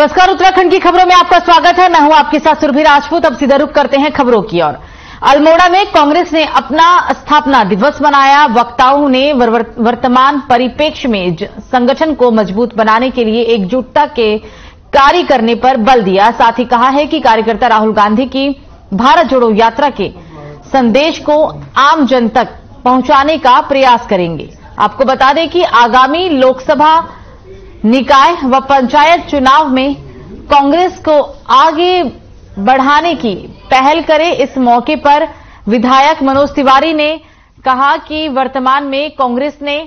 नमस्कार, उत्तराखंड की खबरों में आपका स्वागत है। मैं हूं आपके साथ सुरभि राजपूत। अब सीधा रुख करते हैं खबरों की ओर। अल्मोड़ा में कांग्रेस ने अपना स्थापना दिवस मनाया। वक्ताओं ने वर्तमान परिप्रेक्ष्य में संगठन को मजबूत बनाने के लिए एकजुटता के कार्य करने पर बल दिया। साथ ही कहा है कि कार्यकर्ता राहुल गांधी की भारत जोड़ो यात्रा के संदेश को आम जन तक पहुंचाने का प्रयास करेंगे। आपको बता दें कि आगामी लोकसभा, निकाय व पंचायत चुनाव में कांग्रेस को आगे बढ़ाने की पहल करे। इस मौके पर विधायक मनोज तिवारी ने कहा कि वर्तमान में कांग्रेस ने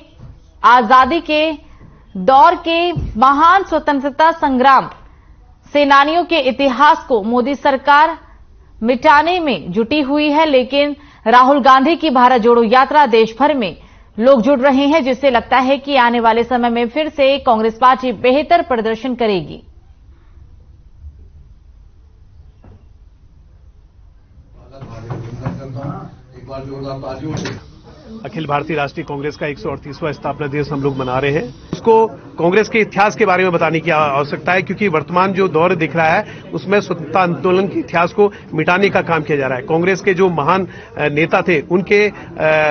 आजादी के दौर के महान स्वतंत्रता संग्राम सेनानियों के इतिहास को मोदी सरकार मिटाने में जुटी हुई है, लेकिन राहुल गांधी की भारत जोड़ो यात्रा देश भर में लोग जुड़ रहे हैं, जिससे लगता है कि आने वाले समय में फिर से कांग्रेस पार्टी बेहतर प्रदर्शन करेगी। अखिल भारतीय राष्ट्रीय कांग्रेस का 138वां स्थापना दिवस हम लोग मना रहे हैं। उसको कांग्रेस के इतिहास के बारे में बताने की आवश्यकता है, क्योंकि वर्तमान जो दौर दिख रहा है उसमें स्वतंत्रता आंदोलन के इतिहास को मिटाने का काम किया जा रहा है। कांग्रेस के जो महान नेता थे, उनके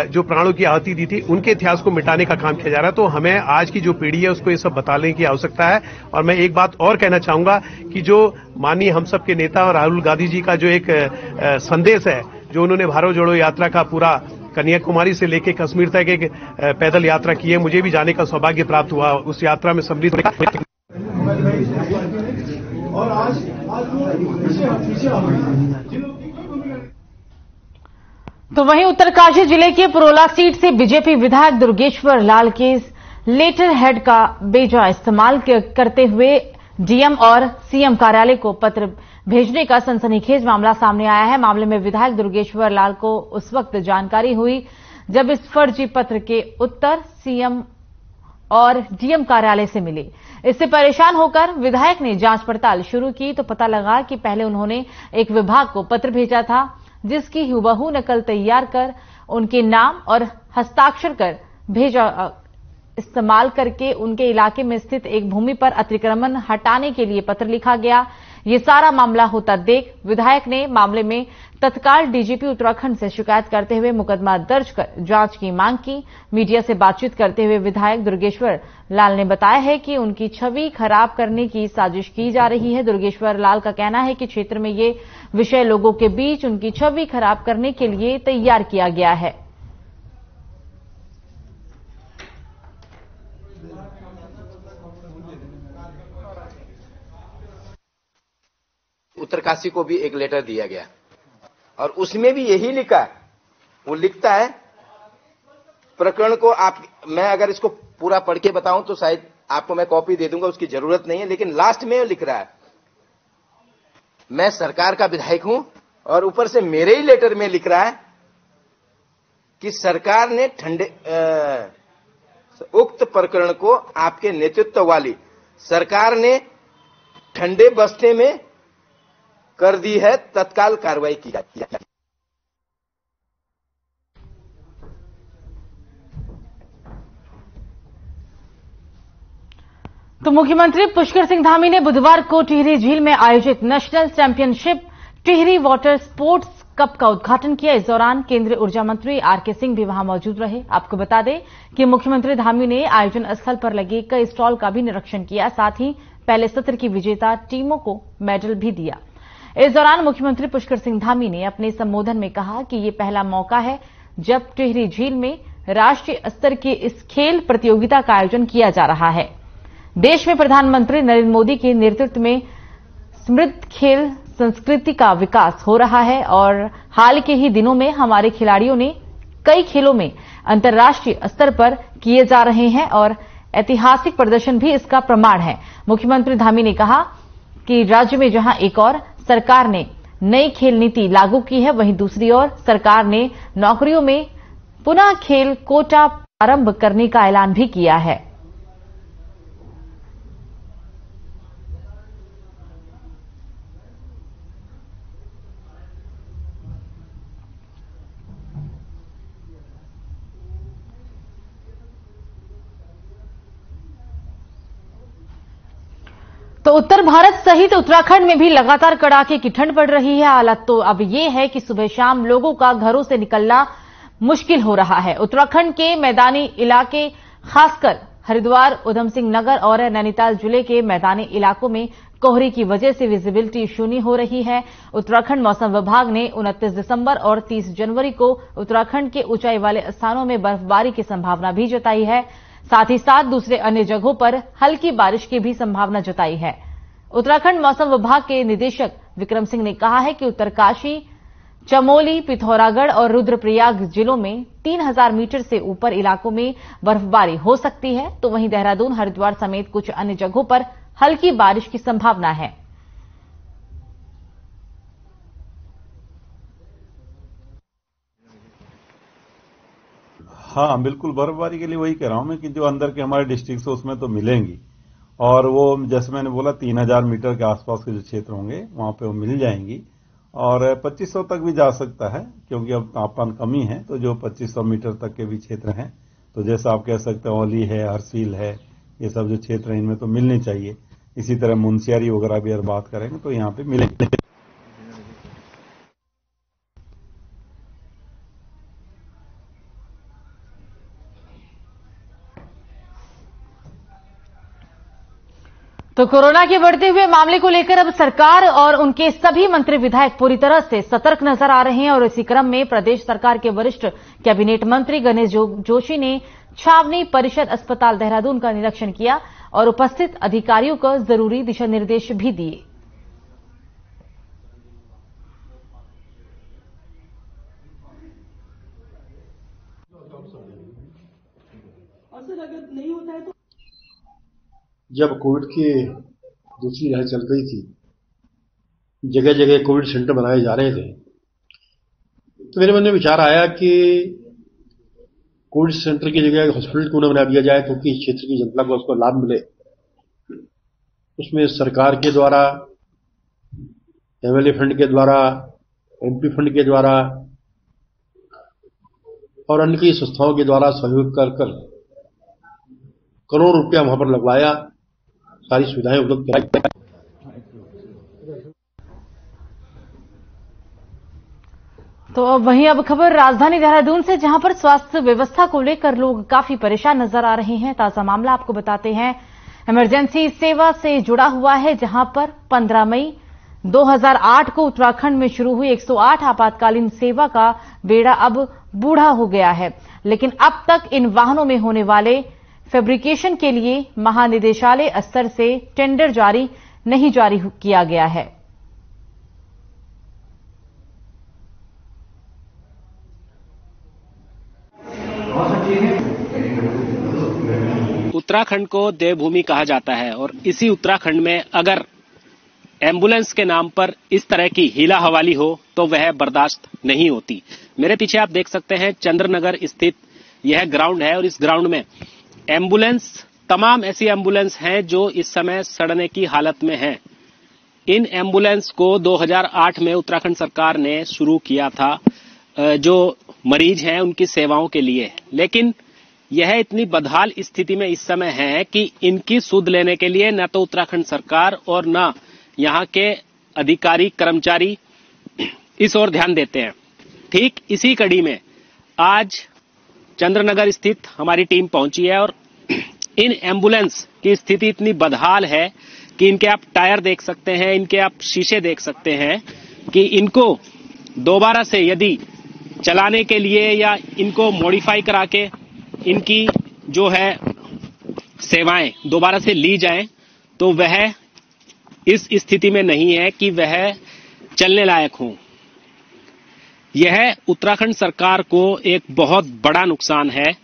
जो प्राणों की आहुति दी थी, उनके इतिहास को मिटाने का काम किया जा रहा है। तो हमें आज की जो पीढ़ी है उसको ये सब बताने की आवश्यकता है। और मैं एक बात और कहना चाहूंगा कि जो माननीय हम सबके नेता और राहुल गांधी जी का जो एक संदेश है, जो उन्होंने भारत जोड़ो यात्रा का पूरा कन्याकुमारी से लेकर कश्मीर तक एक पैदल यात्रा की है, मुझे भी जाने का सौभाग्य प्राप्त हुआ। उस यात्रा में सम्मिलित होने का तो वहीं उत्तरकाशी जिले के पुरोला सीट से बीजेपी विधायक दुर्गेश्वर लाल के लेटर हेड का बेजा इस्तेमाल करते हुए डीएम और सीएम कार्यालय को पत्र भेजने का सनसनीखेज मामला सामने आया है। मामले में विधायक दुर्गेश्वर लाल को उस वक्त जानकारी हुई जब इस फर्जी पत्र के उत्तर सीएम और डीएम कार्यालय से मिले। इससे परेशान होकर विधायक ने जांच पड़ताल शुरू की तो पता लगा कि पहले उन्होंने एक विभाग को पत्र भेजा था, जिसकी हुबहू नकल तैयार कर उनके नाम और हस्ताक्षर कर भेजा इस्तेमाल करके उनके इलाके में स्थित एक भूमि पर अतिक्रमण हटाने के लिए पत्र लिखा गया। ये सारा मामला होता देख विधायक ने मामले में तत्काल डीजीपी उत्तराखंड से शिकायत करते हुए मुकदमा दर्ज कर जांच की मांग की। मीडिया से बातचीत करते हुए विधायक दुर्गेश्वर लाल ने बताया है कि उनकी छवि खराब करने की साजिश की जा रही है। दुर्गेश्वर लाल का कहना है कि क्षेत्र में ये विषय लोगों के बीच उनकी छवि खराब करने के लिए तैयार किया गया है। उत्तरकाशी को भी एक लेटर दिया गया और उसमें भी यही लिखा है। वो लिखता है प्रकरण को मैं अगर इसको पूरा पढ़ के बताऊं तो शायद आपको मैं कॉपी दे दूंगा, उसकी जरूरत नहीं है, लेकिन लास्ट में लिख रहा है मैं सरकार का विधायक हूं, और ऊपर से मेरे ही लेटर में लिख रहा है कि सरकार ने उक्त प्रकरण को आपके नेतृत्व वाली सरकार ने ठंडे बस्ते में कर दी है, तत्काल कार्रवाई की जाती है। तो मुख्यमंत्री पुष्कर सिंह धामी ने बुधवार को टिहरी झील में आयोजित national championship Tehri water sports cup का उद्घाटन किया। इस दौरान केंद्रीय ऊर्जा मंत्री आरके सिंह भी वहां मौजूद रहे। आपको बता दें कि मुख्यमंत्री धामी ने आयोजन स्थल पर लगे कई स्टॉल का भी निरीक्षण किया, साथ ही पहले सत्र की विजेता टीमों को मेडल भी दिया। इस दौरान मुख्यमंत्री पुष्कर सिंह धामी ने अपने संबोधन में कहा कि ये पहला मौका है जब टिहरी झील में राष्ट्रीय स्तर की इस खेल प्रतियोगिता का आयोजन किया जा रहा है। देश में प्रधानमंत्री नरेंद्र मोदी के नेतृत्व में समृद्ध खेल संस्कृति का विकास हो रहा है और हाल के ही दिनों में हमारे खिलाड़ियों ने कई खेलों में अंतर्राष्ट्रीय स्तर पर किए जा रहे हैं और ऐतिहासिक प्रदर्शन भी इसका प्रमाण है। मुख्यमंत्री धामी ने कहा कि राज्य में जहां एक और सरकार ने नई खेल नीति लागू की है, वहीं दूसरी ओर सरकार ने नौकरियों में पुनः खेल कोटा प्रारंभ करने का ऐलान भी किया है। तो उत्तर भारत सहित उत्तराखंड में भी लगातार कड़ाके की ठंड पड़ रही है। हालत तो अब ये है कि सुबह शाम लोगों का घरों से निकलना मुश्किल हो रहा है। उत्तराखंड के मैदानी इलाके, खासकर हरिद्वार, उधम सिंह नगर और नैनीताल जिले के मैदानी इलाकों में कोहरे की वजह से विजिबिलिटी शून्य हो रही है। उत्तराखंड मौसम विभाग ने 29 दिसंबर और 30 जनवरी को उत्तराखंड के ऊंचाई वाले स्थानों में बर्फबारी की संभावना भी जताई है। साथ ही साथ दूसरे अन्य जगहों पर हल्की बारिश की भी संभावना जताई है। उत्तराखंड मौसम विभाग के निदेशक विक्रम सिंह ने कहा है कि उत्तरकाशी, चमोली, पिथौरागढ़ और रुद्रप्रयाग जिलों में 3000 मीटर से ऊपर इलाकों में बर्फबारी हो सकती है, तो वहीं देहरादून, हरिद्वार समेत कुछ अन्य जगहों पर हल्की बारिश की संभावना है। हाँ, बिल्कुल बर्फबारी के लिए वही कह रहा हूं मैं कि जो अंदर के हमारे डिस्ट्रिक्ट है उसमें तो मिलेंगी, और वो जैसे मैंने बोला 3000 मीटर के आसपास के जो क्षेत्र होंगे वहां पे वो मिल जाएंगी, और 2500 तक भी जा सकता है क्योंकि अब तापमान कमी है। तो जो 2500 मीटर तक के भी क्षेत्र हैं, तो जैसा आप कह सकते हैं औली है, हरसील है, ये सब जो क्षेत्र हैं इनमें तो मिलने चाहिए। इसी तरह मुंशियारी वगैरह भी अगर बात करेंगे तो यहाँ पे मिलेंगे। तो कोरोना के बढ़ते हुए मामले को लेकर अब सरकार और उनके सभी मंत्री विधायक पूरी तरह से सतर्क नजर आ रहे हैं, और इसी क्रम में प्रदेश सरकार के वरिष्ठ कैबिनेट मंत्री गणेश जोशी ने छावनी परिषद अस्पताल देहरादून का निरीक्षण किया और उपस्थित अधिकारियों को जरूरी दिशा निर्देश भी दिए। जब कोविड की दूसरी लहर चल रही थी, जगह जगह कोविड सेंटर बनाए जा रहे थे, तो मेरे मन में विचार आया कि कोविड सेंटर की जगह हॉस्पिटल क्यों न बना दिया जाए, क्योंकि इस क्षेत्र की जनता को उसको लाभ मिले। उसमें सरकार के द्वारा, एमएलए फंड के द्वारा, एमपी फंड के द्वारा और अन्य की संस्थाओं के द्वारा सहयोग कर करोड़ रुपया वहां पर लगवाया, सारी सुविधाएं उपलब्ध कराई। तो वहीं अब खबर राजधानी देहरादून से, जहां पर स्वास्थ्य व्यवस्था को लेकर लोग काफी परेशान नजर आ रहे हैं। ताजा मामला आपको बताते हैं, इमरजेंसी सेवा से जुड़ा हुआ है, जहां पर 15 मई 2008 को उत्तराखंड में शुरू हुई 108 आपातकालीन सेवा का बेड़ा अब बूढ़ा हो गया है। लेकिन अब तक इन वाहनों में होने वाले फैब्रिकेशन के लिए महानिदेशालय स्तर से टेंडर नहीं जारी किया गया है। उत्तराखंड को देवभूमि कहा जाता है, और इसी उत्तराखंड में अगर एम्बुलेंस के नाम पर इस तरह की हीला हवाली हो तो वह बर्दाश्त नहीं होती। मेरे पीछे आप देख सकते हैं चंद्रनगर स्थित यह ग्राउंड है, और इस ग्राउंड में एम्बुलेंस, तमाम ऐसी एम्बुलेंस हैं जो इस समय सड़ने की हालत में हैं। इन एम्बुलेंस को 2008 में उत्तराखंड सरकार ने शुरू किया था जो मरीज हैं उनकी सेवाओं के लिए, लेकिन यह इतनी बदहाल स्थिति में इस समय है कि इनकी सुध लेने के लिए न तो उत्तराखंड सरकार और न यहाँ के अधिकारी कर्मचारी इस ओर ध्यान देते हैं। ठीक इसी कड़ी में आज चंद्रनगर स्थित हमारी टीम पहुंची है, और इन एम्बुलेंस की स्थिति इतनी बदहाल है कि इनके आप टायर देख सकते हैं, इनके आप शीशे देख सकते हैं कि इनको दोबारा से यदि चलाने के लिए या इनको मॉडिफाई करा के इनकी जो है सेवाएं दोबारा से ली जाएं, तो वह इस स्थिति में नहीं है कि वह चलने लायक हो। यह उत्तराखंड सरकार को एक बहुत बड़ा नुकसान है,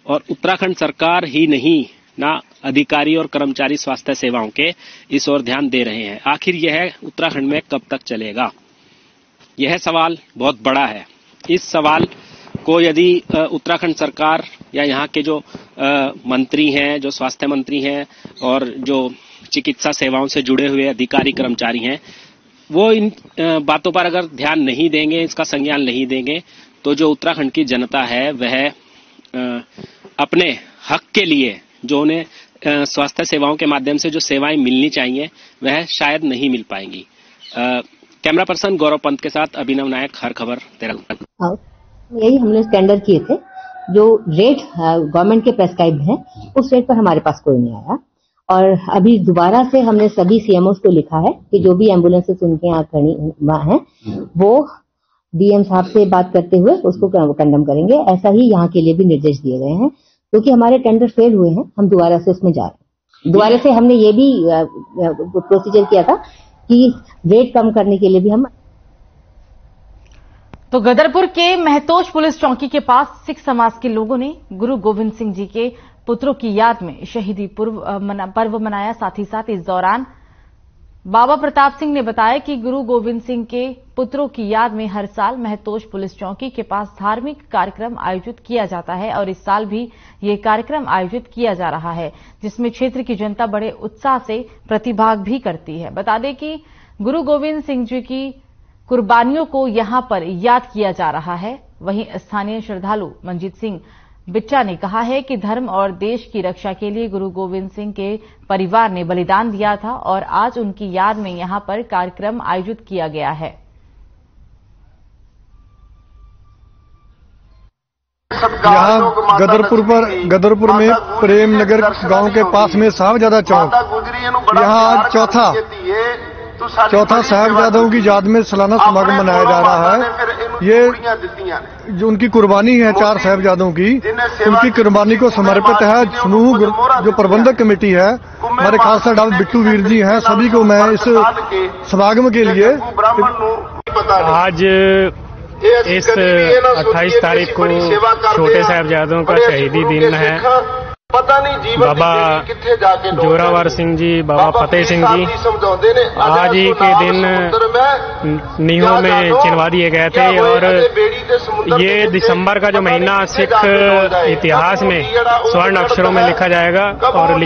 और उत्तराखंड सरकार ही नहीं, ना अधिकारी और कर्मचारी स्वास्थ्य सेवाओं के इस ओर ध्यान दे रहे हैं। आखिर यह उत्तराखंड में कब तक चलेगा, यह सवाल बहुत बड़ा है। इस सवाल को यदि उत्तराखंड सरकार या यहाँ के जो मंत्री हैं, जो स्वास्थ्य मंत्री हैं और जो चिकित्सा सेवाओं से जुड़े हुए अधिकारी कर्मचारी हैं, वो इन बातों पर अगर ध्यान नहीं देंगे, इसका संज्ञान नहीं देंगे, तो जो उत्तराखंड की जनता है वह अपने हक के लिए, जो उन्हें स्वास्थ्य सेवाओं के माध्यम से जो सेवाएं मिलनी चाहिए वह शायद नहीं मिल पाएंगी। कैमरा पर्सन गौरव पंत के साथ अभिनव नायक, हर खबर देहरादून। यही हमने टेंडर किए थे, जो रेट गवर्नमेंट के प्रेस्क्राइब्ड है उस रेट पर हमारे पास कोई नहीं आया। और अभी दोबारा से हमने सभी सीएमओस को लिखा है कि जो भी एम्बुलेंसेस उनके यहाँ खड़ी हैं वो डीएम साहब से बात करते हुए उसको कंडम करेंगे। ऐसा ही यहाँ के लिए भी निर्देश दिए गए हैं, क्योंकि हमारे टेंडर फेल हुए हैं, हम दोबारा से उसमें जा रहे हैं। दोबारा से हमने ये भी प्रोसीजर किया था कि रेट कम करने के लिए भी हम। तो गदरपुर के महतोज पुलिस चौकी के पास सिख समाज के लोगों ने गुरु गोविंद सिंह जी के पुत्रों की याद में शहीदी पर्व मनाया। साथ ही साथ इस दौरान बाबा प्रताप सिंह ने बताया कि गुरु गोविंद सिंह के पुत्रों की याद में हर साल महतोज पुलिस चौकी के पास धार्मिक कार्यक्रम आयोजित किया जाता है और इस साल भी ये कार्यक्रम आयोजित किया जा रहा है, जिसमें क्षेत्र की जनता बड़े उत्साह से प्रतिभाग भी करती है। बता दें कि गुरु गोविंद सिंह जी की कुर्बानियों को यहां पर याद किया जा रहा है। वहीं स्थानीय श्रद्धालु मंजीत सिंह बिट्टा ने कहा है कि धर्म और देश की रक्षा के लिए गुरु गोविंद सिंह के परिवार ने बलिदान दिया था और आज उनकी याद में यहां पर कार्यक्रम आयोजित किया गया है। यहाँ गदरपुर में प्रेम नगर गांव के पास में साहबजादा चौक, यहाँ आज चौथा साहबजादों की याद में सालाना समागम मनाया जा रहा है। ये जो उनकी कुर्बानी है 4 साहबजादों की, उनकी कुर्बानी को समर्पित है। समूह जो प्रबंधक कमेटी है, हमारे खालसा डॉक्टर बिट्टू वीर जी हैं, सभी को मैं इस समागम के लिए आज इस 28 तारीख को छोटे साहबजादों का शहीदी दिन है। बाबा जोरावर सिंह जी, बाबा फतेह सिंह जी आज ही के दिन नीहों में चिनवा दिए गए थे और ये दिसंबर का जो महीना सिख इतिहास में स्वर्ण अक्षरों में लिखा जाएगा। और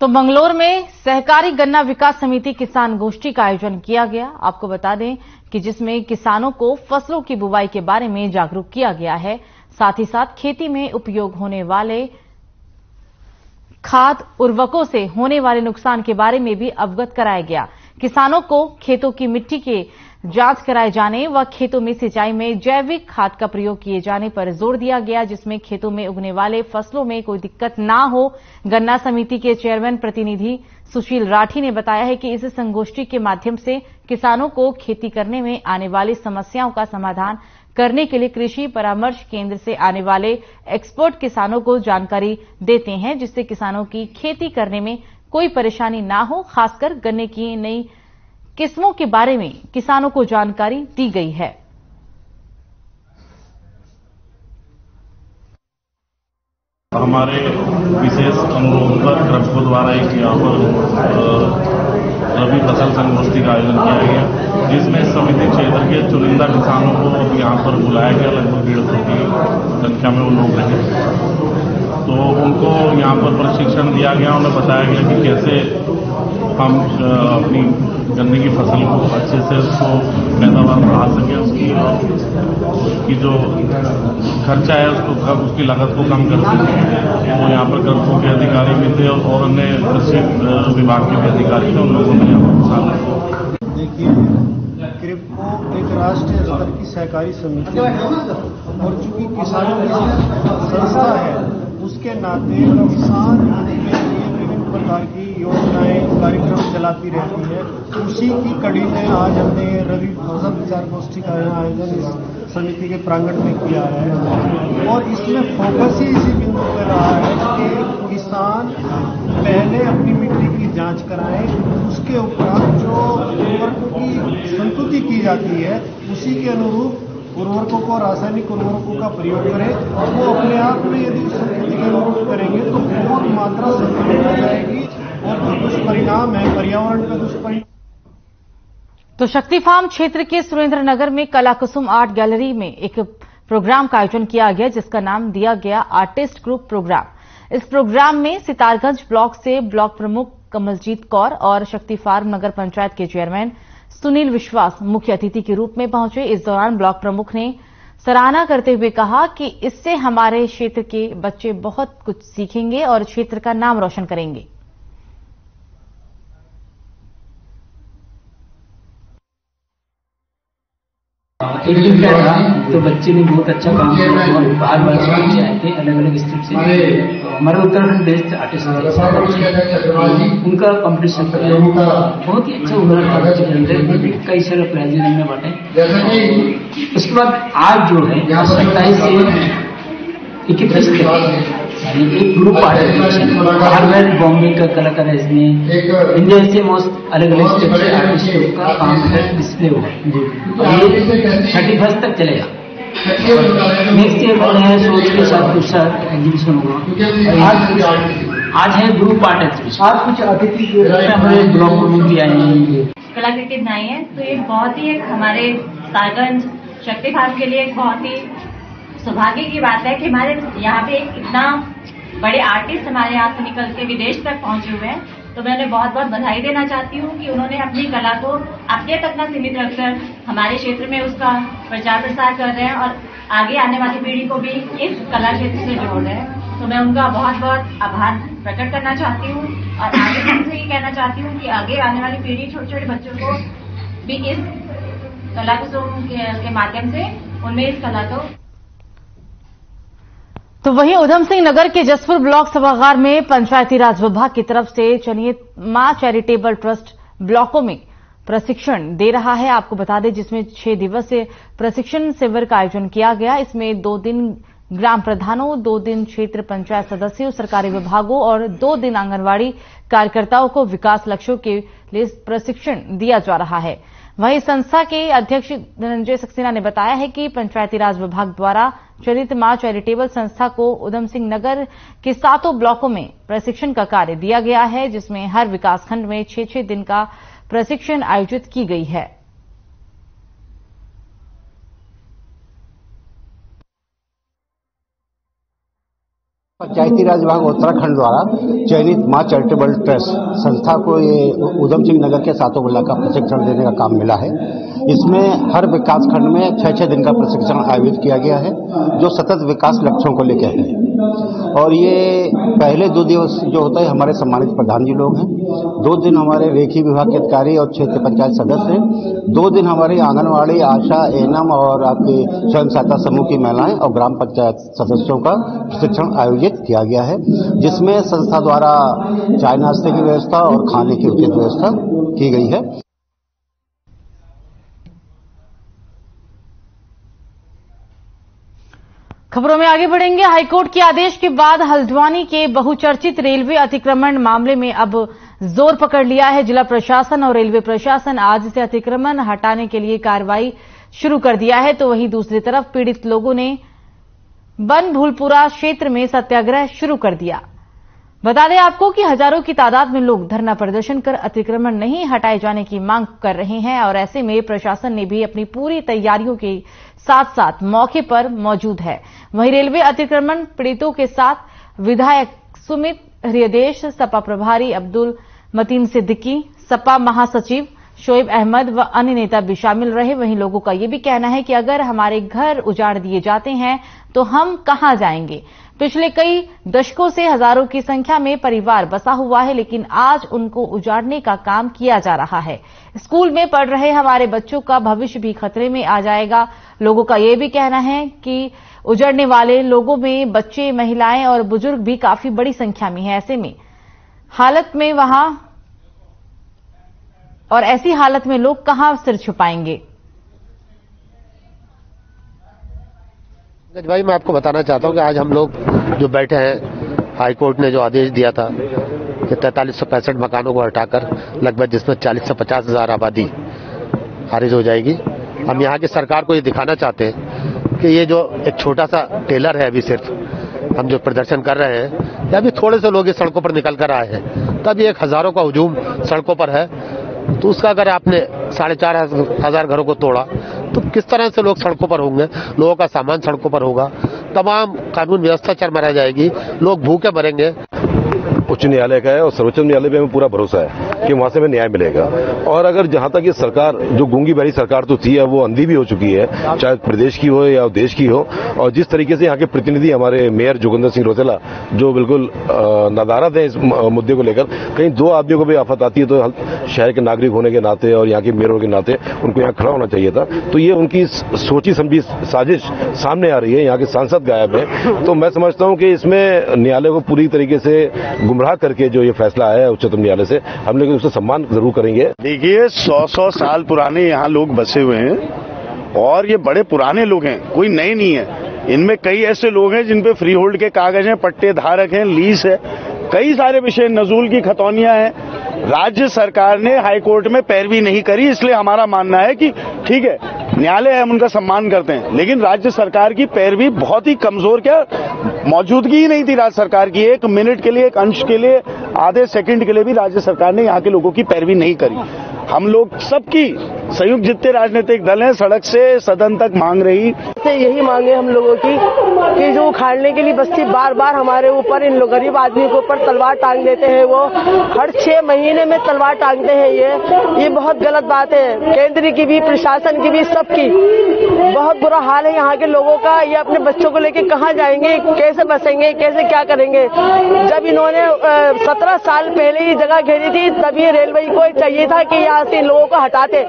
तो मंगलोर में सहकारी गन्ना विकास समिति किसान गोष्ठी का आयोजन किया गया। आपको बता दें कि जिसमें किसानों को फसलों की बुवाई के बारे में जागरूक किया गया है। साथ ही साथ खेती में उपयोग होने वाले खाद उर्वरकों से होने वाले नुकसान के बारे में भी अवगत कराया गया। किसानों को खेतों की मिट्टी के जांच कराए जाने व खेतों में सिंचाई में जैविक खाद का प्रयोग किए जाने पर जोर दिया गया, जिसमें खेतों में उगने वाले फसलों में कोई दिक्कत ना हो। गन्ना समिति के चेयरमैन प्रतिनिधि सुशील राठी ने बताया है कि इस संगोष्ठी के माध्यम से किसानों को खेती करने में आने वाली समस्याओं का समाधान करने के लिए कृषि परामर्श केंद्र से आने वाले एक्सपर्ट किसानों को जानकारी देते हैं, जिससे किसानों की खेती करने में कोई परेशानी ना हो। खासकर गन्ने की नई किस्मों के बारे में किसानों को जानकारी दी गई है। हमारे विशेष अनुरोध पर कृषकों द्वारा एक यहाँ पर रबी फसल संगोष्ठी का आयोजन किया गया, जिसमें समिति क्षेत्र के चुनिंदा किसानों को यहाँ पर बुलाया गया। लगभग 150 की संख्या में वो लोग रहे, तो उनको यहाँ पर प्रशिक्षण दिया गया। उन्हें बताया गया कि कैसे हम अपनी गन्ने की फसल को अच्छे से उसको पैदावार बढ़ा सकें, उसकी जो खर्चा है उसकी लागत को कम कर सकें। तो यहाँ पर कृषकों के अधिकारी भी थे और अन्य कृषि विभाग के भी अधिकारी थे, उन लोगों ने यहाँ पर। देखिए, क्रिप्को एक राष्ट्रीय स्तर की सहकारी समिति है और चूंकि किसानों की संस्था है, उसके नाते किसान के लिए विभिन्न प्रकार की योजनाएं कार्यक्रम चलाती रहती है। उसी की कड़ी में आज हमने रबी फसल विचार गोष्ठी का आयोजन इस समिति के प्रांगण में किया है और इसमें फोकस ही इसी बिंदु पर रहा है कि किसान पहले अपनी मिट्टी की जांच कराएं, उसके उपरांत जो उर्वरकों की संतुति की जाती है उसी के अनुरूप उर्वरकों को, रासायनिक उर्वरकों का प्रयोग करें। वो अपने आप में यदि संतुति के अनुरूप करेंगे तो बहुत मात्रा संतुलित हो जाएगी और जो दुष्परिणाम है पर्यावरण का दुष्परिणाम। तो शक्ति फार्म क्षेत्र के सुरेंद्र नगर में कला कुसुम आर्ट गैलरी में एक प्रोग्राम का आयोजन किया गया, जिसका नाम दिया गया आर्टिस्ट ग्रुप प्रोग्राम। इस प्रोग्राम में सितारगंज ब्लॉक से ब्लॉक प्रमुख कमलजीत कौर और शक्ति फार्म नगर पंचायत के चेयरमैन सुनील विश्वास मुख्य अतिथि के रूप में पहुंचे। इस दौरान ब्लॉक प्रमुख ने सराहना करते हुए कहा कि इससे हमारे क्षेत्र के बच्चे बहुत कुछ सीखेंगे और क्षेत्र का नाम रोशन करेंगे। एक दिन क्या रहा तो बच्चे ने बहुत अच्छा काम किया और बाहर बच्चे आए थे अलग अलग स्टेट से। हमारा उत्तराखंड बेस्ड आर्टिस्ट उनका कॉम्पिटिशन बहुत ही अच्छा उभरा था बच्चे के अंदर, कई सारे प्राइज हमने बांटे। उसके बाद आज जो है 27 से 31 तक एक group art exhibition Harvard Bombay का कलाकार है, इसमें इंडिया से मोस्ट अलग अलग स्टेट से आर्टिस्टों का काम है डिस्प्ले हुआ। ये 31 तक चलेगा। नेक्स्ट ईयर नए सोच के साथ दूसरा एग्जीबिशन होगा। आज है ग्रुप आर्ट एग्जीबिशन। आज कुछ अतिथि हमारे ब्लॉक में भी आए हैं, कलाकृति बनाई है, तो ये बहुत ही एक हमारे सारगंज शक्ति भाग के लिए एक बहुत ही सौभाग्य की बात है कि हमारे यहाँ पे एक इतना बड़े आर्टिस्ट हमारे यहाँ से निकल के विदेश तक पहुंचे हुए हैं। तो मैं उन्हें बहुत बहुत बधाई देना चाहती हूँ कि उन्होंने अपनी कला को अपने तक न सीमित रखकर हमारे क्षेत्र में उसका प्रचार प्रसार कर रहे हैं और आगे आने वाली पीढ़ी को भी इस कला क्षेत्र से जोड़ रहे हैं। तो मैं उनका बहुत बहुत आभार प्रकट करना चाहती हूँ और आगे उनसे ये कहना चाहती हूँ कि आगे आने वाली पीढ़ी छोटे छोटे बच्चों को भी इस कला के माध्यम से उनमें इस कला को। तो वहीं उधम सिंह नगर के जसपुर ब्लॉक सभागार में पंचायती राज विभाग की तरफ से चनित मां चैरिटेबल ट्रस्ट ब्लॉकों में प्रशिक्षण दे रहा है। आपको बता दें, जिसमें 6 दिवसीय प्रशिक्षण शिविर का आयोजन किया गया। इसमें 2 दिन ग्राम प्रधानों, 2 दिन क्षेत्र पंचायत सदस्यों, सरकारी विभागों और 2 दिन आंगनवाड़ी कार्यकर्ताओं को विकास लक्ष्यों के लिए प्रशिक्षण दिया जा रहा है। वहीं संस्था के अध्यक्ष धनंजय सक्सेना ने बताया है कि पंचायती राज विभाग द्वारा चलित मां चैरिटेबल संस्था को उधम सिंह नगर के 7 ब्लॉकों में प्रशिक्षण का कार्य दिया गया है, जिसमें हर विकासखंड में 6-6 दिन का प्रशिक्षण आयोजित की गई है। पंचायती राज विभाग उत्तराखंड द्वारा चयनित मां चैरिटेबल ट्रस्ट संस्था को ये उधम सिंह नगर के 7 ब्लॉक का प्रशिक्षण देने का काम मिला है। इसमें हर विकास खंड में 6-6 दिन का प्रशिक्षण आयोजित किया गया है, जो सतत विकास लक्ष्यों को लेकर है। और ये पहले 2 दिवस जो होता है हमारे सम्मानित प्रधान जी लोग हैं, 2 दिन हमारे रेखी विभाग के अधिकारी और क्षेत्र पंचायत सदस्य हैं, 2 दिन हमारी आंगनवाड़ी, आशा, एनएम और आपके स्वयं सहायता समूह की महिलाएं और ग्राम पंचायत सदस्यों का प्रशिक्षण आयोजित किया गया है, जिसमें संस्था द्वारा चाय नाश्ते की व्यवस्था और खाने की उचित व्यवस्था की गई है। खबरों में आगे बढ़ेंगे। हाईकोर्ट के आदेश के बाद हल्द्वानी के बहुचर्चित रेलवे अतिक्रमण मामले में अब जोर पकड़ लिया है। जिला प्रशासन और रेलवे प्रशासन आज से अतिक्रमण हटाने के लिए कार्रवाई शुरू कर दिया है। तो वहीं दूसरी तरफ पीड़ित लोगों ने बनभूलपुरा क्षेत्र में सत्याग्रह शुरू कर दिया। बता दें आपको कि हजारों की तादाद में लोग धरना प्रदर्शन कर अतिक्रमण नहीं हटाए जाने की मांग कर रहे हैं और ऐसे में प्रशासन ने भी अपनी पूरी तैयारियों के साथ साथ मौके पर मौजूद है। वहीं रेलवे अतिक्रमण पीड़ितों के साथ विधायक सुमित हृदयेश, सपा प्रभारी अब्दुल मतीन सिद्दीकी, सपा महासचिव शोएब अहमद व अन्य नेता भी शामिल रहे। वहीं लोगों का यह भी कहना है कि अगर हमारे घर उजाड़ दिए जाते हैं तो हम कहां जाएंगे। पिछले कई दशकों से हजारों की संख्या में परिवार बसा हुआ है, लेकिन आज उनको उजाड़ने का काम किया जा रहा है। स्कूल में पढ़ रहे हमारे बच्चों का भविष्य भी खतरे में आ जाएगा। लोगों का यह भी कहना है कि उजड़ने वाले लोगों में बच्चे, महिलाएं और बुजुर्ग भी काफी बड़ी संख्या में है। ऐसे में हालत में वहां और ऐसी हालत में लोग कहां सिर छुपाएंगे। भाई मैं आपको बताना चाहता हूं कि आज हम लोग जो बैठे हैं, हाई कोर्ट ने जो आदेश दिया था कि 4365 मकानों को हटाकर लगभग जिसमें 40 से 50 हजार आबादी खारिज हो जाएगी। हम यहाँ की सरकार को ये दिखाना चाहते हैं कि ये जो एक छोटा सा टेलर है, अभी सिर्फ हम जो प्रदर्शन कर रहे हैं, या अभी थोड़े से लोग इस सड़कों पर निकल कर आए हैं, तब ये 1000 का हुजूम सड़कों पर है। तो उसका अगर आपने 4500 घरों को तोड़ा तो किस तरह से लोग सड़कों पर होंगे, लोगों का सामान सड़कों पर होगा, तमाम कानून व्यवस्था चरमरा जाएगी, लोग भूखे मरेंगे। उच्च न्यायालय का है और सर्वोच्च न्यायालय पे हमें पूरा भरोसा है कि वहां से हमें न्याय मिलेगा। और अगर जहां तक ये सरकार जो गूंगी बहरी सरकार तो थी, अब वो अंधी भी हो चुकी है, चाहे प्रदेश की हो या देश की हो। और जिस तरीके से यहाँ के प्रतिनिधि हमारे मेयर जोगिंदर सिंह रौतेला जो बिल्कुल नदारद है इस मुद्दे को लेकर, कहीं दो आदमियों को भी आफत आती है तो शहर के नागरिक होने के नाते और यहाँ के मेयर के नाते उनको यहाँ खड़ा होना चाहिए था। तो ये उनकी सोची समझी साजिश सामने आ रही है, यहाँ के सांसद गायब है। तो मैं समझता हूँ कि इसमें न्यायालय को पूरी तरीके से गुमराह करके जो ये फैसला आया है उच्चतम न्यायालय से, हम लोग उसका सम्मान जरूर करेंगे। देखिए 100 साल पुराने यहाँ लोग बसे हुए हैं और ये बड़े पुराने लोग हैं, कोई नए नहीं है। इनमें कई ऐसे लोग हैं जिन पे फ्री होल्ड के कागज हैं, पट्टे धारक हैं, लीज है, कई सारे विषय, नजूल की खतौनियां हैं। राज्य सरकार ने हाईकोर्ट में पैरवी नहीं करी, इसलिए हमारा मानना है कि ठीक है न्यायालय है, हम उनका सम्मान करते हैं, लेकिन राज्य सरकार की पैरवी बहुत ही कमजोर, क्या मौजूदगी ही नहीं थी राज्य सरकार की। 1 मिनट के लिए, 1 अंश के लिए, आधे सेकंड के लिए भी राज्य सरकार ने यहाँ के लोगों की पैरवी नहीं करी। हम लोग सबकी संयुक्त जितने राजनीतिक दल हैं सड़क से सदन तक मांग रही, यही मांगे हम लोगों की कि जो उखाड़ने के लिए बस्ती बार बार हमारे ऊपर, इन लोग गरीब आदमी के ऊपर तलवार टांग देते हैं। वो हर 6 महीने में तलवार टांगते हैं। ये बहुत गलत बात है। केंद्र की भी, प्रशासन की भी, सबकी बहुत बुरा हाल है यहाँ के लोगों का। ये अपने बच्चों को लेके कहाँ जाएंगे, कैसे बसेंगे, कैसे क्या करेंगे। जब इन्होंने 17 साल पहले ये जगह घेरी थी तब ये रेलवे को चाहिए था कि यहाँ से लोगों को हटाते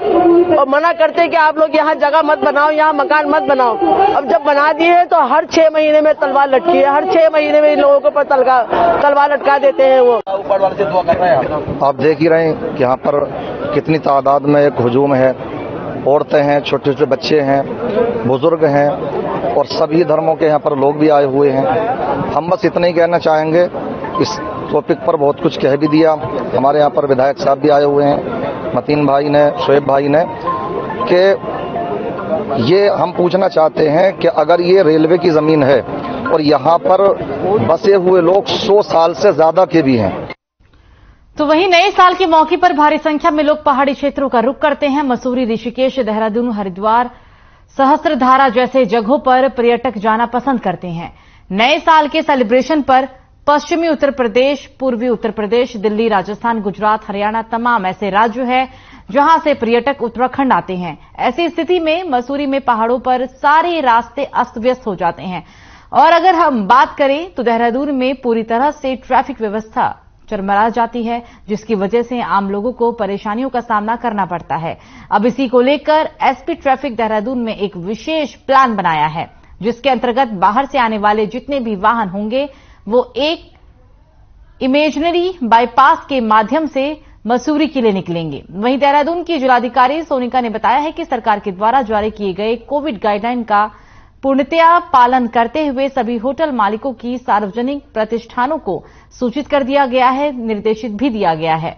और मना करते कि आप लोग यहाँ जगह मत बनाओ, यहाँ मकान मत बनाओ। अब जब बना दिए तो हर 6 महीने में तलवार लटकी है, हर 6 महीने में इन लोगों के ऊपर तलवार लटका देते हैं। वो ऊपर वाले से दुआ कर रहे हैं। आप देख ही रहे हैं कि यहाँ पर कितनी तादाद में एक हुजूम है। औरतें हैं, छोटे छोटे बच्चे हैं, बुजुर्ग हैं और सभी धर्मों के यहाँ पर लोग भी आए हुए हैं। हम बस इतना ही कहना चाहेंगे, इस टॉपिक पर बहुत कुछ कह भी दिया। हमारे यहाँ पर विधायक साहब भी आए हुए हैं, मतीन भाई ने, शोएब भाई ने, कि ये हम पूछना चाहते हैं कि अगर ये रेलवे की जमीन है और यहाँ पर बसे हुए लोग 100 साल से ज्यादा के भी हैं। तो वहीं नए साल के मौके पर भारी संख्या में लोग पहाड़ी क्षेत्रों का रुख करते हैं। मसूरी, ऋषिकेश, देहरादून, हरिद्वार, सहस्त्रधारा जैसे जगहों पर पर्यटक जाना पसंद करते हैं। नए साल के सेलिब्रेशन पर पश्चिमी उत्तर प्रदेश, पूर्वी उत्तर प्रदेश, दिल्ली, राजस्थान, गुजरात, हरियाणा तमाम ऐसे राज्य हैं जहां से पर्यटक उत्तराखंड आते हैं। ऐसी स्थिति में मसूरी में पहाड़ों पर सारे रास्ते अस्त व्यस्त हो जाते हैं। और अगर हम बात करें तो देहरादून में पूरी तरह से ट्रैफिक व्यवस्था चरमरा जाती है, जिसकी वजह से आम लोगों को परेशानियों का सामना करना पड़ता है। अब इसी को लेकर एसपी ट्रैफिक देहरादून में एक विशेष प्लान बनाया है, जिसके अंतर्गत बाहर से आने वाले जितने भी वाहन होंगे वो एक इमेजिनरी बाईपास के माध्यम से मसूरी के लिए निकलेंगे। वहीं देहरादून की जिलाधिकारी सोनिका ने बताया है कि सरकार के द्वारा जारी किए गए कोविड गाइडलाइन का पूर्णतया पालन करते हुए सभी होटल मालिकों की सार्वजनिक प्रतिष्ठानों को सूचित कर दिया गया है, निर्देशित भी दिया गया है।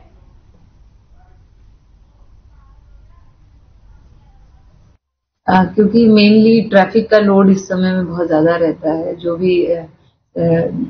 क्योंकि मेनली ट्रैफिक का लोड इस समय में बहुत ज्यादा रहता है। जो भी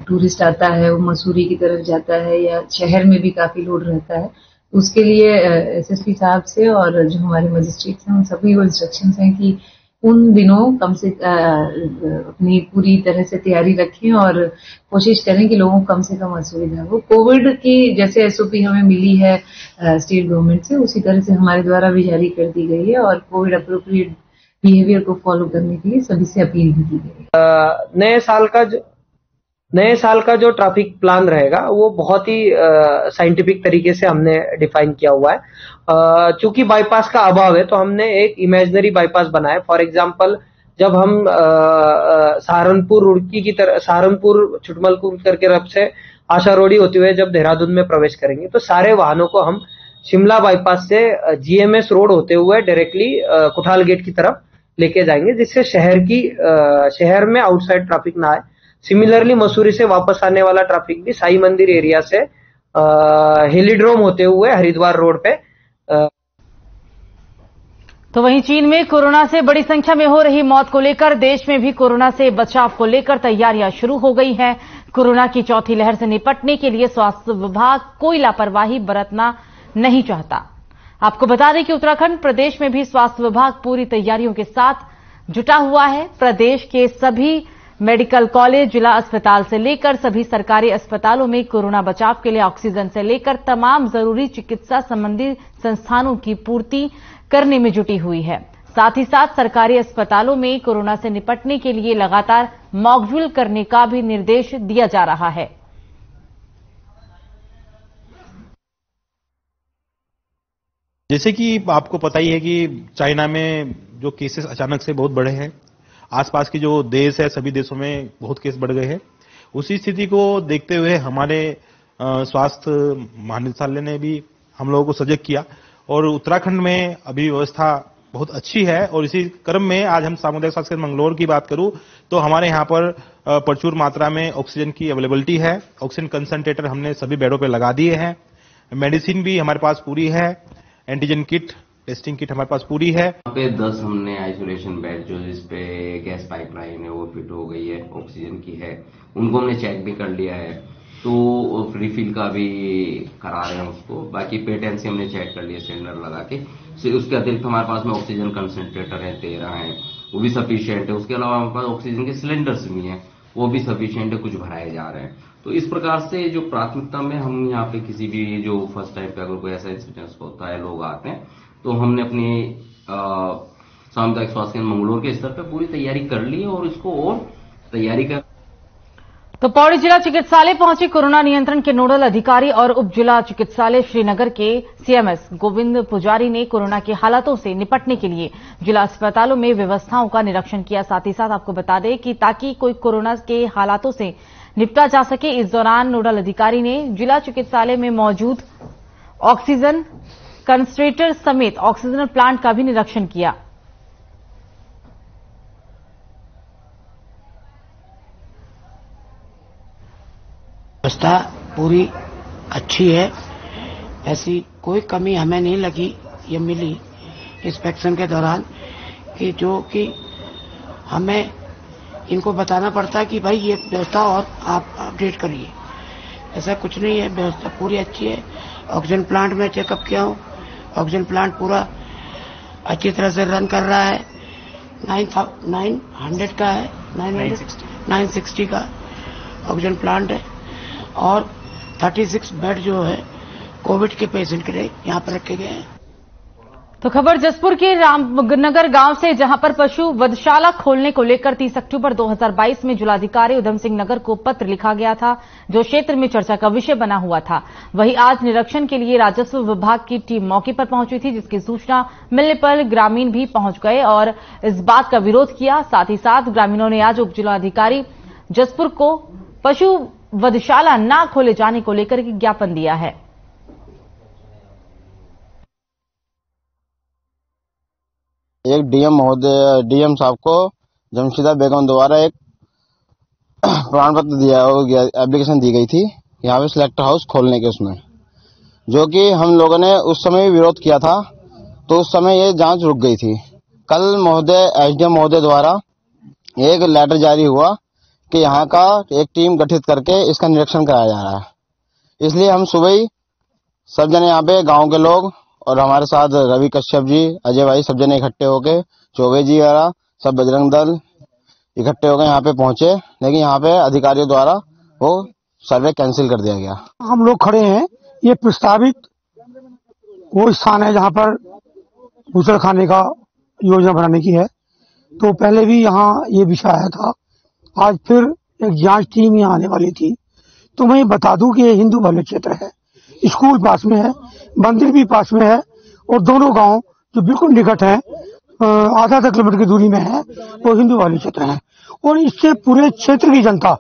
टूरिस्ट आता है वो मसूरी की तरफ जाता है या शहर में भी काफी लोड रहता है। उसके लिए एसएसपी साहब से और जो हमारे मजिस्ट्रेट्स हैं उन सभी को इंस्ट्रक्शंस हैं कि उन दिनों कम से अपनी पूरी तरह से तैयारी रखें और कोशिश करें कि लोगों को कम से कम असुविधा हो। कोविड की जैसे एसओपी हमें मिली है स्टेट गवर्नमेंट से, उसी तरह से हमारे द्वारा भी जारी कर दी गई है और कोविड अप्रोप्रिएट बिहेवियर को फॉलो करने के लिए सभी से अपील भी की गई है। नए साल का जो ट्रैफिक प्लान रहेगा वो बहुत ही साइंटिफिक तरीके से हमने डिफाइन किया हुआ है। चूंकि बाईपास का अभाव है तो हमने एक इमेजिनरी बाईपास बनाया। फॉर एग्जांपल जब हम सहारनपुर रुड़की की तरह, सहारनपुर छुटमलपुर करके रब से आशा रोडी होते हुए जब देहरादून में प्रवेश करेंगे तो सारे वाहनों को हम शिमला बाईपास से जीएमएस रोड होते हुए डायरेक्टली कुठाल गेट की तरफ लेके जाएंगे, जिससे शहर में आउटसाइड ट्रैफिक ना आए। सिमिलरली मसूरी से वापस आने वाला ट्रैफिक भी साई मंदिर एरिया से हेलीड्रोम होते हुए हरिद्वार रोड पे। तो वहीं चीन में कोरोना से बड़ी संख्या में हो रही मौत को लेकर देश में भी कोरोना से बचाव को लेकर तैयारियां शुरू हो गई हैं। कोरोना की चौथी लहर से निपटने के लिए स्वास्थ्य विभाग कोई लापरवाही बरतना नहीं चाहता। आपको बता दें कि उत्तराखंड प्रदेश में भी स्वास्थ्य विभाग पूरी तैयारियों के साथ जुटा हुआ है। प्रदेश के सभी मेडिकल कॉलेज, जिला अस्पताल से लेकर सभी सरकारी अस्पतालों में कोरोना बचाव के लिए ऑक्सीजन से लेकर तमाम जरूरी चिकित्सा संबंधी संस्थानों की पूर्ति करने में जुटी हुई है। साथ ही साथ सरकारी अस्पतालों में कोरोना से निपटने के लिए लगातार मॉक ड्रिल करने का भी निर्देश दिया जा रहा है। जैसे कि आपको पता ही है कि चाइना में जो केसेस अचानक से बहुत बढ़े हैं, आसपास के जो देश है सभी देशों में बहुत केस बढ़ गए हैं। उसी स्थिति को देखते हुए हमारे स्वास्थ्य महानिदेशालय ने भी हम लोगों को सजग किया और उत्तराखंड में अभी व्यवस्था बहुत अच्छी है। और इसी क्रम में आज हम सामुदायिक स्वास्थ्य केंद्र मंगलौर की बात करूं तो हमारे यहाँ पर प्रचुर मात्रा में ऑक्सीजन की अवेलेबिलिटी है। ऑक्सीजन कंसंट्रेटर हमने सभी बेडों पर लगा दिए हैं। मेडिसिन भी हमारे पास पूरी है। एंटीजन किट, टेस्टिंग किट हमारे पास पूरी है। यहाँ पे 10 हमने आइसोलेशन बेड जो जिसपे गैस पाइपलाइन है वो फिट हो गई है, ऑक्सीजन की है, उनको हमने चेक भी कर लिया है, तो रिफिल का भी करा रहे हैं उसको। बाकी पेटेंसी हमने चेक कर लिया सिलेंडर लगा के। उसके अतिरिक्त हमारे पास में ऑक्सीजन कंसंट्रेटर है 13 है, वो भी सफिशियंट है। उसके अलावा हमारे पास ऑक्सीजन के सिलेंडर्स भी हैं, वो भी सफिशियंट है, कुछ भराए जा रहे हैं। तो इस प्रकार से जो प्राथमिकता में हम यहाँ पे किसी भी जो फर्स्ट टाइम पे अगर कोई ऐसा इंसिडेंस होता है, लोग आते हैं, तो हमने अपनी सामुदायिक स्वास्थ्य केंद्र मंगलौर के स्तर पर पूरी तैयारी कर ली है और इसको और तैयारी कर। तो पौड़ी जिला चिकित्सालय पहुंचे कोरोना नियंत्रण के नोडल अधिकारी और उप जिला चिकित्सालय श्रीनगर के सीएमएस गोविंद पुजारी ने कोरोना के हालातों से निपटने के लिए जिला अस्पतालों में व्यवस्थाओं का निरीक्षण किया। साथ ही साथ आपको बता दें कि ताकि कोई कोरोना के हालातों से निपटा जा सके, इस दौरान नोडल अधिकारी ने जिला चिकित्सालय में मौजूद ऑक्सीजन कंसंट्रेटर समेत ऑक्सीजन प्लांट का भी निरीक्षण किया। व्यवस्था पूरी अच्छी है, ऐसी कोई कमी हमें नहीं लगी ये मिली इंस्पेक्शन के दौरान कि जो कि हमें इनको बताना पड़ता है कि भाई ये व्यवस्था और आप अपडेट करिए। ऐसा कुछ नहीं है, व्यवस्था पूरी अच्छी है। ऑक्सीजन प्लांट में चेकअप किया हूँ, ऑक्सीजन प्लांट पूरा अच्छी तरह से रन कर रहा है। 900 का है, 960 का ऑक्सीजन प्लांट है और 36 बेड जो है कोविड के पेशेंट के लिए यहाँ पर रखे गए हैं। तो खबर जसपुर के रामनगर गांव से, जहां पर पशु वधशाला खोलने को लेकर 30 अक्टूबर 2022 में जिलाधिकारी उधम सिंह नगर को पत्र लिखा गया था, जो क्षेत्र में चर्चा का विषय बना हुआ था। वहीं आज निरीक्षण के लिए राजस्व विभाग की टीम मौके पर पहुंची थी, जिसकी सूचना मिलने पर ग्रामीण भी पहुंच गए और इस बात का विरोध किया। साथ ही साथ ग्रामीणों ने आज उप जिलाधिकारी जसपुर को पशु वधशाला न खोले जाने को लेकर ज्ञापन दिया है। एक डीएम साहब को जमशीदा बेगम द्वारा एक प्रमाण पत्र दिया गया, एप्लीकेशन दी गई थी यहाँ पे सिलेक्टर हाउस खोलने के, उसमें जो कि हम लोगों ने उस समय भी विरोध किया था, तो उस समय ये जांच रुक गई थी। कल एसडीएम महोदय द्वारा एक लेटर जारी हुआ कि यहाँ का एक टीम गठित करके इसका निरीक्षण कराया जा रहा है। इसलिए हम सुबह ही सब जने यहाँ पे गाँव के लोग और हमारे साथ रवि कश्यप जी, अजय भाई, सब जने इकट्ठे होके, चौबे जी वगैरह सब बजरंग दल इकट्ठे होकर यहाँ पे पहुंचे, लेकिन यहाँ पे अधिकारियों द्वारा वो सर्वे कैंसिल कर दिया गया। हम लोग खड़े हैं, ये प्रस्तावित वो स्थान है जहाँ पर गुसलखाने का योजना बनाने की है। तो पहले भी यहाँ ये विषय आया था, आज फिर एक जांच टीम यहाँ आने वाली थी। तो मैं बता दूं कि ये हिंदू बहुल क्षेत्र है, स्कूल पास में है, मंदिर भी पास में है और दोनों गांव जो बिल्कुल निकट हैं, आधा किलोमीटर की दूरी में है, वो हिंदू बहुल क्षेत्र है। और इससे पूरे क्षेत्र की जनता,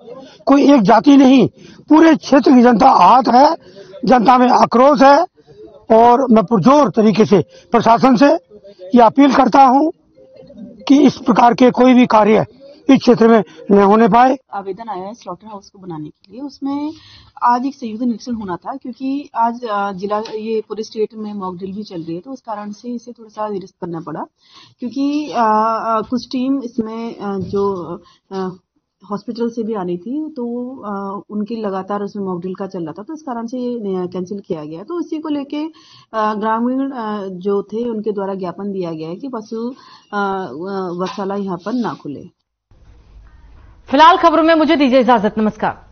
कोई एक जाति नहीं, पूरे क्षेत्र की जनता आहत है, जनता में आक्रोश है। और मैं पुरजोर तरीके से प्रशासन से ये अपील करता हूँ कि इस प्रकार के कोई भी कार्य इस क्षेत्र में न होने पाए। आवेदन आया है स्लॉटर हाउस को बनाने के लिए, उसमें आज एक संयुक्त निरीक्षण होना था, क्योंकि आज जिला ये पूरे स्टेट में मॉक ड्रिल भी चल रही है, तो उस कारण से इसे थोड़ा सा निरस्त करना पड़ा, क्योंकि कुछ टीम इसमें जो हॉस्पिटल से भी आनी थी, तो उनकी लगातार उसमें मॉक ड्रिल का चल रहा था, तो इस कारण से ये कैंसिल किया गया। तो इसी को लेके ग्रामीण जो थे उनके द्वारा ज्ञापन दिया गया है कि पशु वधशाला यहाँ पर ना खुले। फिलहाल खबरों में मुझे दीजिए इजाजत। नमस्कार।